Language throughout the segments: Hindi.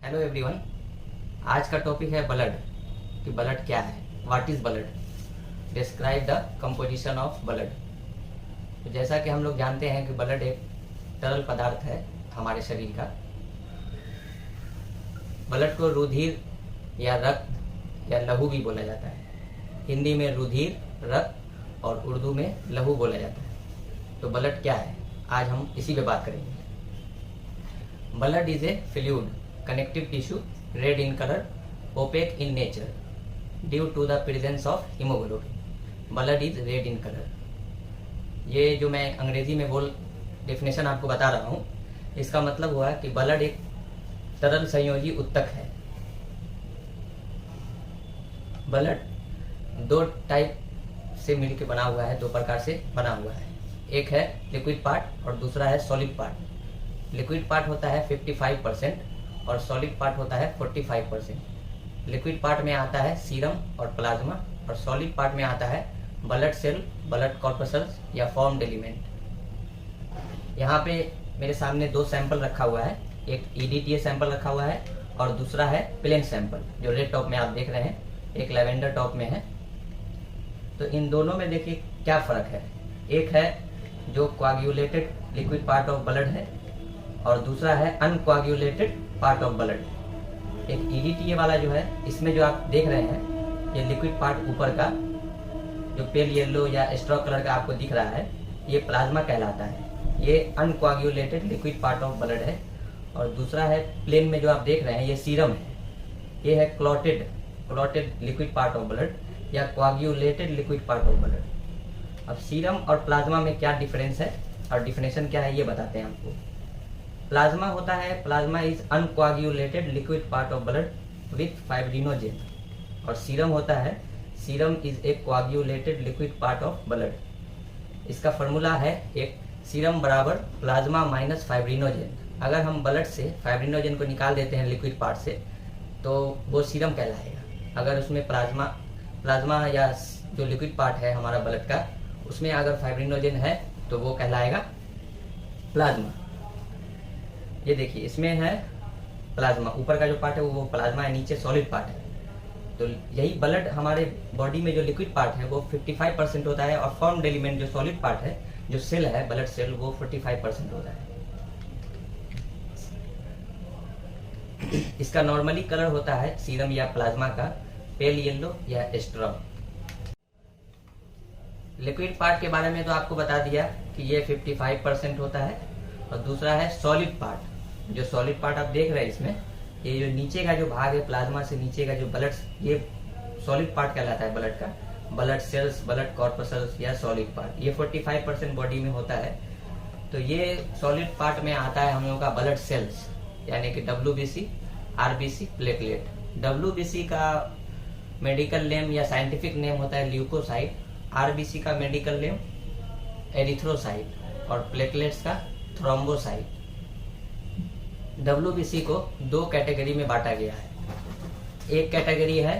Hello everyone. आज का टॉपिक है ब्लड कि ब्लड क्या है, what is blood, describe the composition of blood. तो जैसा कि हम लोग जानते हैं कि ब्लड एक तरल पदार्थ है हमारे शरीर का। ब्लड को रुधिर या रक्त या लहू भी बोला जाता है। हिंदी में रुधिर, रक्त और उर्दू में लहू बोला जाता है। तो ब्लड क्या है, आज हम इसी पे बात करेंगे। Blood is a fluid connective tissue, red in color, opaque in nature, due to the presence of hemoglobin. Blood is red in color. ये जो मैं अंग्रेजी में डेफिनेशन आपको बता रहा हूँ, इसका मतलब हुआ कि ब्लड एक तरल संयोजी उत्तक है। ब्लड दो टाइप से मिलकर बना हुआ है, दो प्रकार से बना हुआ है। एक है लिक्विड पार्ट और दूसरा है सॉलिड पार्ट। लिक्विड पार्ट होता है 55% और सॉलिड पार्ट होता है 45%। लिक्विड पार्ट में आता है सीरम और प्लाज्मा और सॉलिड पार्ट में आता है ब्लड सेल, ब्लड कॉर्पसल्स या फॉर्म्ड एलिमेंट। यहाँ पे मेरे सामने दो सैंपल रखा हुआ है, एक EDTA सैंपल रखा हुआ है और दूसरा है प्लेन सैंपल जो रेड टॉप में आप देख रहे हैं, एक लेवेंडर टॉप में है। तो इन दोनों में देखिए क्या फर्क है। एक है जो कोआगुलेटेड लिक्विड पार्ट ऑफ ब्लड है और दूसरा है अनकोआगुलेटेड पार्ट ऑफ ब्लड। एक EDTA वाला जो है, इसमें जो आप देख रहे हैं ये लिक्विड पार्ट ऊपर का जो पेल येलो या स्ट्रॉ कलर का आपको दिख रहा है, ये प्लाज्मा कहलाता है। ये अनकोआगुलेटेड लिक्विड पार्ट ऑफ ब्लड है। और दूसरा है प्लेन में जो आप देख रहे हैं, ये सीरम है। ये है clotted liquid part of blood या कोआगुलेटेड लिक्विड पार्ट ऑफ ब्लड। अब सीरम और प्लाज्मा में क्या डिफरेंस है और डिफिनेशन क्या है ये बताते हैं आपको। प्लाज्मा होता है, plasma is uncoagulated liquid part of blood with fibrinogen. और सीरम होता है, serum is a coagulated liquid part of blood. इसका फॉर्मूला है एक सीरम बराबर प्लाज्मा माइनस फाइब्रिनोजेन। अगर हम ब्लड से फाइब्रिनोजेन को निकाल देते हैं लिक्विड पार्ट से तो वो सीरम कहलाएगा। अगर उसमें प्लाज्मा या जो लिक्विड पार्ट है हमारा ब्लड का, उसमें अगर फाइब्रिनोजेन है तो वो कहलाएगा प्लाज्मा। ये देखिए इसमें है प्लाज्मा, ऊपर का जो पार्ट है वो प्लाज्मा है, नीचे सॉलिड पार्ट है। तो यही ब्लड हमारे बॉडी में जो लिक्विड पार्ट है वो 55% होता है और फॉर्म्ड एलिमेंट जो सॉलिड पार्ट है, जो सेल है ब्लड सेल, वो 45% होता है। इसका नॉर्मली कलर होता है सीरम या प्लाज्मा का पेल येलो या स्ट्रॉ। लिक्विड पार्ट के बारे में तो आपको बता दिया कि ये 55% होता है। और दूसरा है सॉलिड पार्ट। जो सॉलिड पार्ट आप देख रहे हैं इसमें, ये जो नीचे का जो भाग है प्लाज्मा से नीचे का जो ब्लड, ये सॉलिड पार्ट कहलाता है ब्लड का। ब्लड सेल्स, ब्लड कॉर्पसल्स या सॉलिड पार्ट, ये 45% बॉडी में होता है। तो ये सॉलिड पार्ट में आता है हम लोगों का ब्लड सेल्स, यानी कि WBC, RBC, प्लेटलेट। WBC का मेडिकल नेम या साइंटिफिक नेम होता है ल्यूकोसाइट, RBC का मेडिकल नेम एरिथ्रोसाइट और प्लेटलेट्स का थ्रोम्बोसाइट। WBC को दो कैटेगरी में बांटा गया है। एक कैटेगरी है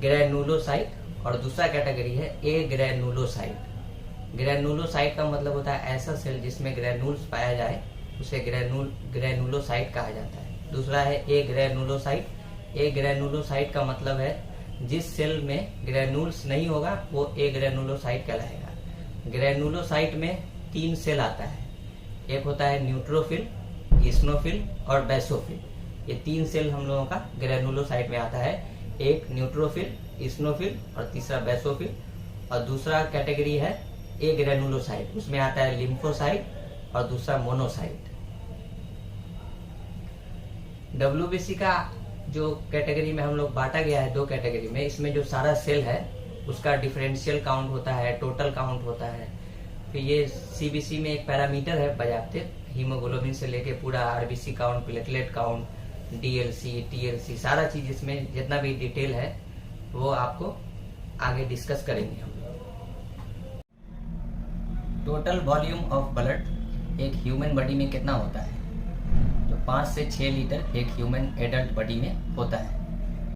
ग्रैनुलोसाइट और दूसरा कैटेगरी है ए ग्रैनुलोसाइट। ग्रैनुलोसाइट का मतलब होता है ऐसा सेल जिसमें ग्रैनुल्स पाया जाए, उसे ग्रैनुलोसाइट कहा जाता है। दूसरा है ए ग्रैनुलोसाइट। ए ग्रैनुलोसाइट का मतलब है जिस सेल में ग्रैनुल्स नहीं होगा वो ए ग्रैनुलोसाइट कहलाएगा। ग्रैनुलोसाइट में 3 सेल आता है। एक होता है न्यूट्रोफिल, इस्नोफिल और बेसोफिल। ये 3 सेल हम लोगों का ग्रैनुलोसाइट में आता है। एक न्यूट्रोफिल, इस्नोफिल और तीसरा बेसोफिल। और दूसरा कैटेगरी है ए ग्रैनुलोसाइट, उसमें आता है लिम्फोसाइट और दूसरा मोनोसाइट। WBC का जो कैटेगरी में हम लोग बांटा गया है दो कैटेगरी में, इसमें जो सारा सेल है उसका डिफरेंशियल काउंट होता है, टोटल काउंट होता है। फिर ये CBC में एक पैरामीटर है बाजाप्ते, हीमोग्लोबिन से लेके पूरा RBC count, platelet count, DLC, TLC, सारा चीज इसमें जितना भी डिटेल है वो आपको आगे डिस्कस करेंगे हम लोग। टोटल वॉल्यूम ऑफ ब्लड एक ह्यूमन बॉडी में कितना होता है? तो 5 से 6 लीटर एक ह्यूमन एडल्ट बॉडी में होता है।